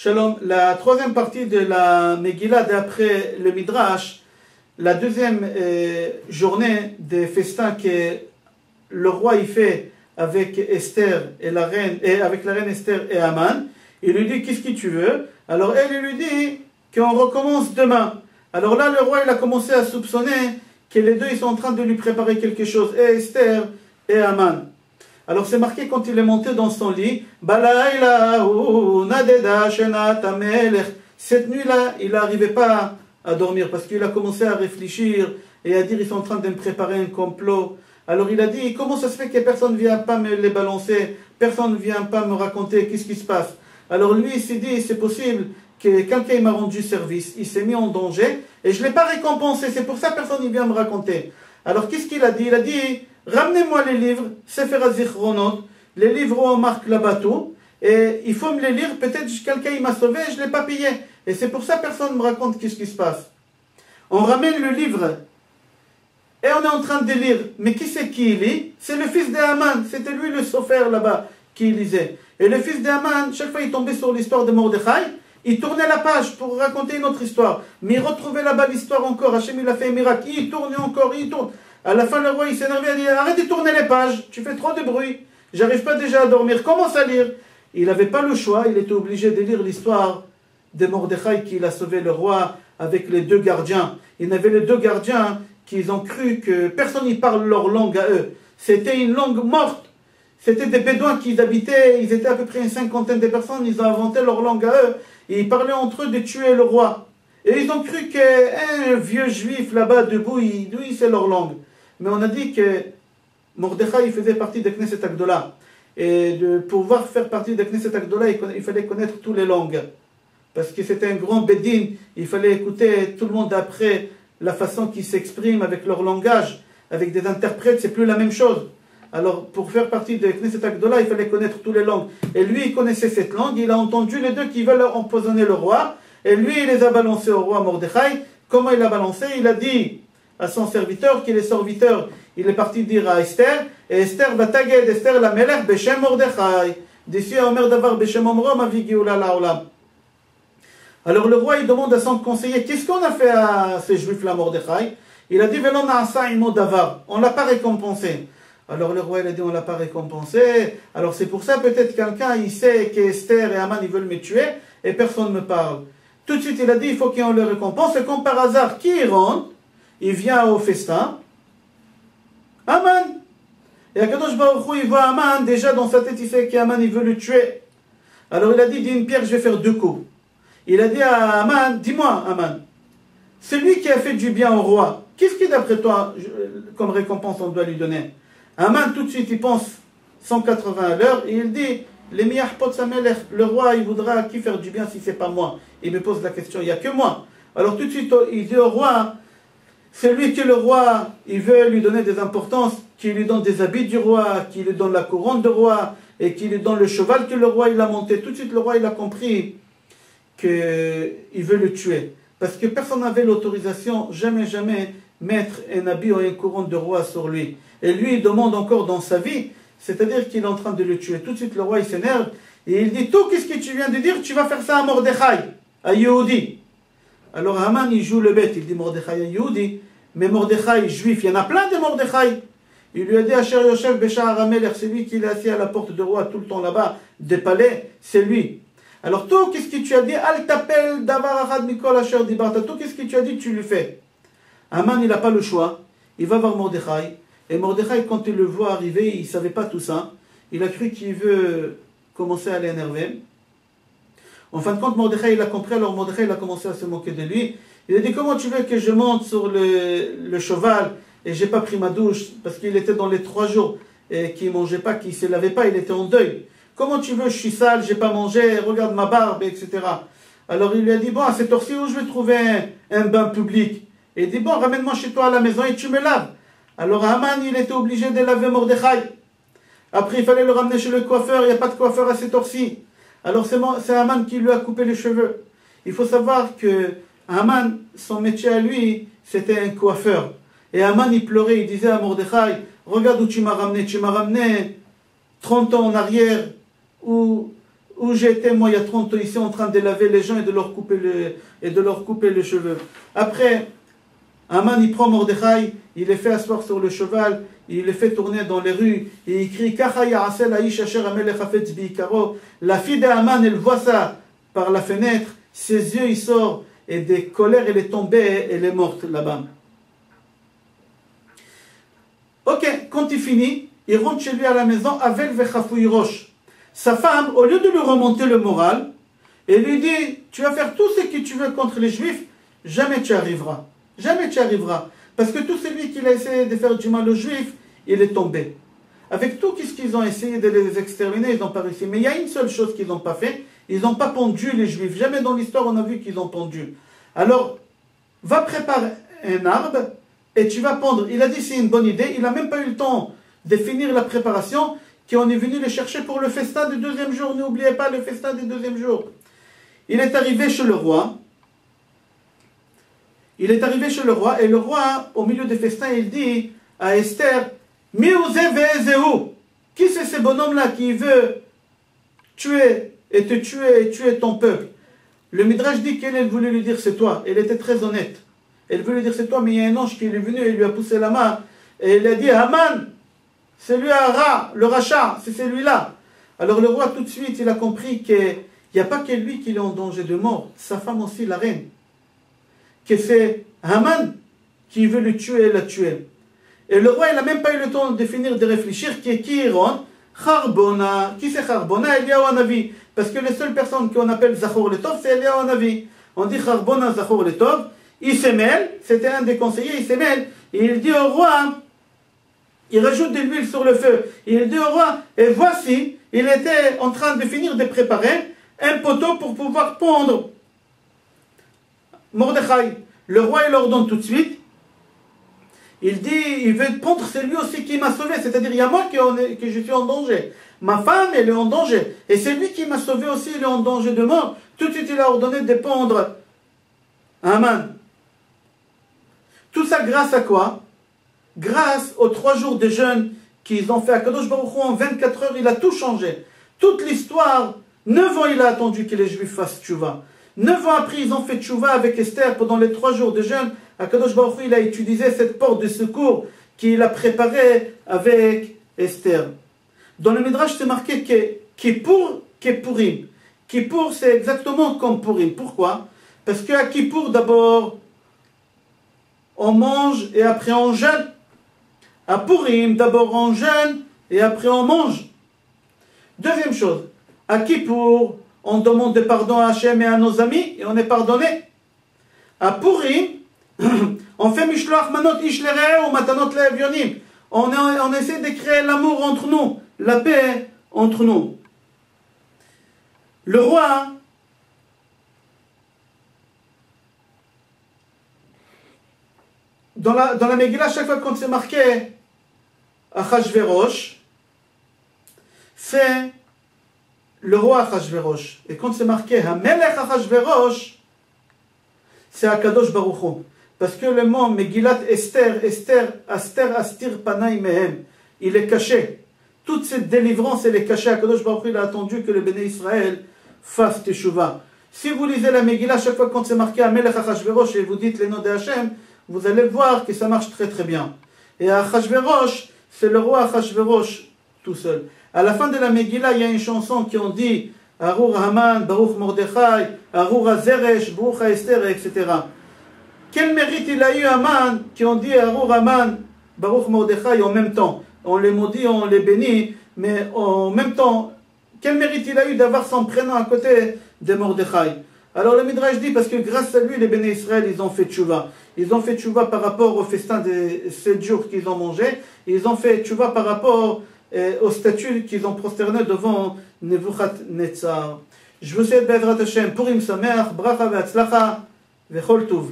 Shalom, la troisième partie de la Megillah d'après le Midrash, la deuxième journée des festins que le roi y fait avec Esther et la reine, avec la reine Esther et Haman, il lui dit qu'est-ce que tu veux? Alors elle lui dit qu'on recommence demain. Alors là le roi il a commencé à soupçonner que les deux ils sont en train de lui préparer quelque chose, et Esther et Haman. Alors c'est marqué quand il est monté dans son lit, cette nuit-là, il n'arrivait pas à dormir parce qu'il a commencé à réfléchir et à dire ils sont en train de me préparer un complot. Alors il a dit comment ça se fait que personne ne vient pas me les balancer, personne ne vient pas me raconter qu'est-ce qui se passe. Alors lui il s'est dit c'est possible que quelqu'un m'a rendu service, il s'est mis en danger et je ne l'ai pas récompensé, c'est pour ça que personne ne vient me raconter. Alors qu'est-ce qu'il a dit? Il a dit ramenez-moi les livres, Sefer HaZichronot, les livres où on marque la bateau, et il faut me les lire, peut-être quelqu'un m'a sauvé et je ne l'ai pas payé. Et c'est pour ça que personne ne me raconte qu'est-ce qui se passe. On ramène le livre, et on est en train de lire, mais qui c'est qui lit? C'est le fils d'Haman, c'était lui le sofer là-bas qui lisait. Et le fils d'Haman, chaque fois il tombait sur l'histoire de Mordechai, il tournait la page pour raconter une autre histoire, mais il retrouvait là-bas l'histoire encore, Hachem il a fait un miracle, il tourne encore, il tourne. À la fin, le roi, il s'énervait, il dit, arrête de tourner les pages, tu fais trop de bruit, j'arrive pas déjà à dormir, commence à lire. Il n'avait pas le choix, il était obligé de lire l'histoire de Mordechai qui a sauvé le roi avec les deux gardiens. Il y avait les deux gardiens qui ont cru que personne n'y parle leur langue à eux. C'était une langue morte. C'était des bédouins qui y habitaient, ils étaient à peu près une cinquantaine de personnes, ils ont inventé leur langue à eux, et ils parlaient entre eux de tuer le roi. Et ils ont cru qu'un vieux juif là-bas debout, lui c'est leur langue. Mais on a dit que Mordechai il faisait partie de Knesset Agdola. Et de pouvoir faire partie de Knesset Agdola, il fallait connaître toutes les langues. Parce que c'était un grand bédin, il fallait écouter tout le monde après la façon qu'ils s'expriment avec leur langage, avec des interprètes, c'est plus la même chose. Alors pour faire partie de Knesset Agdola, il fallait connaître toutes les langues. Et lui, il connaissait cette langue, il a entendu les deux qui veulent empoisonner le roi. Et lui, il les a balancés au roi Mordechai. Comment il a balancé? Il a dit à son serviteur, qu'il est serviteur, il est parti dire à Esther, et Esther va taguer d'Esther la Melech Beshem Mordechai. D'ici à Omer Davar Beshem Omrom Avi Geoula Laolam. Alors le roi il demande à son conseiller, qu'est-ce qu'on a fait à ces juifs là Mordechai? Il a dit Velon Naasa Imo Davar, on ne l'a pas récompensé. Alors le roi il a dit on ne l'a pas récompensé. Alors c'est pour ça peut-être quelqu'un il sait qu'Esther et Haman ils veulent me tuer et personne ne me parle. Tout de suite il a dit il faut qu'on le récompense, et comme par hasard qui rentre? Il vient au festin, Haman. Et Akadosh Baruch Hu, il voit Haman, déjà dans sa tête, il sait qu'Haman, il veut le tuer. Alors il a dit, dis une pierre, je vais faire deux coups. Il a dit à Haman, dis-moi, Haman, celui qui a fait du bien au roi, qu'est-ce qui d'après toi, comme récompense, on doit lui donner? Haman, tout de suite, il pense 180 à l'heure, et il dit, le roi, il voudra à qui faire du bien si c'est pas moi? Il me pose la question, il n'y a que moi. Alors tout de suite, il dit au roi, celui que le roi, il veut lui donner des importances, qu'il lui donne des habits du roi, qu'il lui donne la couronne de roi, et qu'il lui donne le cheval que le roi il a monté. Tout de suite, le roi il a compris qu'il veut le tuer. Parce que personne n'avait l'autorisation, jamais, mettre un habit ou une couronne de roi sur lui. Et lui, il demande encore dans sa vie, c'est-à-dire qu'il est en train de le tuer. Tout de suite, le roi il s'énerve, et il dit, tout qu'est-ce que tu viens de dire, tu vas faire ça à Mordechai, à Yehudi. Alors Haman il joue le bête, il dit Mordechai Yehudi, mais Mordechai juif, il y en a plein de Mordechai. Il lui a dit Asher Yoshev Beshar Ameler, c'est lui qui est assis à la porte du roi tout le temps là-bas, des palais, c'est lui. Alors toi, qu'est-ce que tu as dit? Al t'appelle Davar Achad Mikol Asher Dibarta, toi qu'est-ce que tu as dit? Tu le fais. Haman il n'a pas le choix, il va voir Mordechai, et Mordechai quand il le voit arriver, il ne savait pas tout ça, il a cru qu'il veut commencer à l'énerver. En fin de compte, Mordechai il a compris, alors Mordechai il a commencé à se moquer de lui. Il a dit, comment tu veux que je monte sur le cheval et j'ai pas pris ma douche, parce qu'il était dans les 3 jours, et qu'il ne mangeait pas, qu'il ne se lavait pas, il était en deuil. Comment tu veux, je suis sale, j'ai pas mangé, regarde ma barbe, etc. Alors il lui a dit, bon, à cette heure-ci, où je vais trouver un bain public? Et il dit, bon, ramène-moi chez toi à la maison et tu me laves. Alors Haman, il était obligé de laver Mordechai. Après, il fallait le ramener chez le coiffeur, il n'y a pas de coiffeur à cette heure-ci. Alors c'est Haman qui lui a coupé les cheveux. Il faut savoir que Haman, son métier à lui, c'était un coiffeur. Et Haman, il pleurait, il disait à Mordechai, regarde où tu m'as ramené 30 ans en arrière, où où j'étais moi il y a 30 ans ici en train de laver les gens et de leur couper les cheveux. Après, Haman il prend Mordechai, il les fait asseoir sur le cheval, il les fait tourner dans les rues, et il crie Kacha ya'asel ha'ish asher hamelech hafetz bi'ikaro. La fille d'Haman, elle voit ça par la fenêtre, ses yeux ils sortent, et des colères elle est tombée, elle est morte là-bas. Ok, quand il finit, il rentre chez lui à la maison, Avel vechafoui rosh. Sa femme, au lieu de lui remonter le moral, elle lui dit, tu vas faire tout ce que tu veux contre les juifs, jamais tu arriveras. Jamais tu arriveras. Parce que tout celui qui a essayé de faire du mal aux juifs, il est tombé. Avec tout ce qu'ils ont essayé de les exterminer, ils n'ont pas réussi. Mais il y a une seule chose qu'ils n'ont pas fait, ils n'ont pas pendu les juifs. Jamais dans l'histoire on a vu qu'ils ont pendu. Alors, va préparer un arbre et tu vas pendre. Il a dit c'est une bonne idée, il n'a même pas eu le temps de finir la préparation, qu'on est venu les chercher pour le festin du deuxième jour. N'oubliez pas le festin du deuxième jour. Il est arrivé chez le roi. Il est arrivé chez le roi, et le roi, au milieu des festins, il dit à Esther, qui c'est ce bonhomme-là qui veut tuer et te tuer et tuer ton peuple? Le Midrash dit qu'elle voulait lui dire c'est toi. Elle était très honnête. Elle voulait lui dire c'est toi, mais il y a un ange qui est venu et lui a poussé la main. Et il a dit Haman, c'est lui le rachat, c'est celui-là. Alors le roi tout de suite, il a compris qu'il n'y a pas que lui qui est en danger de mort, sa femme aussi, la reine. Que c'est Haman qui veut le tuer et la tuer. Et le roi, il n'a même pas eu le temps de finir de réfléchir, qui est Iran, Charbona. Qui c'est Charbona? Eliyahu Hanavi. Parce que les seules personnes qu'on appelle Zachor Letov, c'est Eliyahu Hanavi. On dit Charbona Zachor Letov. Il se mêle, c'était un des conseillers, il se mêle, et il dit au roi, il rajoute de l'huile sur le feu. Il dit au roi, et voici, il était en train de finir de préparer un poteau pour pouvoir pondre Mordechai. Le roi, il ordonne tout de suite. Il dit, il veut pondre, c'est lui aussi qui m'a sauvé. C'est-à-dire, il y a moi que je suis en danger. Ma femme, elle est en danger. Et c'est lui qui m'a sauvé aussi, il est en danger de mort. Tout de suite, il a ordonné de pondre Haman. Tout ça grâce à quoi? Grâce aux 3 jours de jeûne qu'ils ont fait à Kadosh Baruch Hu, en 24 heures, il a tout changé. Toute l'histoire, 9 ans il a attendu que les Juifs fassent tchouva. 9 ans après, ils ont fait tchouva avec Esther pendant les 3 jours de jeûne. Akadosh Baruch Hu, il a utilisé cette porte de secours qu'il a préparée avec Esther. Dans le Midrash, c'est marqué que Kippour, Kippourim. Kippour, c'est exactement comme Purim. Pourquoi? Parce qu'à Kippour, d'abord, on mange et après on jeûne. À Purim, d'abord on jeûne et après on mange. Deuxième chose, à Kippour, on demande des pardons à Hachem et à nos amis et on est pardonné. À Purim, on fait Mishloach Manot Ish Lereh ou Matanot Le'Evyonim. On essaie de créer l'amour entre nous, la paix entre nous. Le roi, dans la Megillah, chaque fois qu'on s'est marqué Achashverosh, c'est le roi Achashverosh. Et quand c'est marqué Hamelech Achashverosh, c'est Akadosh Baruch Hu. Parce que le mot Megillat Esther, Aster Astir Panay Mehem, il est caché. Toute cette délivrance, elle est cachée. Akadosh Baruch Hu, il a attendu que le Béné Israël fasse Teshuvah. Si vous lisez la Megillah, chaque fois quand c'est marqué Hamelech Achashverosh et vous dites les noms de Hachem, vous allez voir que ça marche très très bien. Et Achashverosh, c'est le roi Achashverosh tout seul. À la fin de la Megillah, il y a une chanson qui on dit Arur Haman, Baruch Mordechai, Arur Zeresh, Baruch Esther, etc. Quel mérite il a eu Haman qui ont dit Arur Haman, Baruch Mordechai en même temps? On les maudit, on les bénit, mais en même temps, quel mérite il a eu d'avoir son prénom à côté de Mordechai? Alors le Midrash dit, parce que grâce à lui, les Béné Israël, ils ont fait tchouva. Ils ont fait tchouva par rapport au festin des 7 jours qu'ils ont mangé. Ils ont fait tchouva par rapport aux statues qu'ils ont prosternées devant Nebuchadnezzar. Je vous souhaite Be'ezrat Hashem, Purim Sameach, Bracha ve'Hatzlacha, Vechol Tov.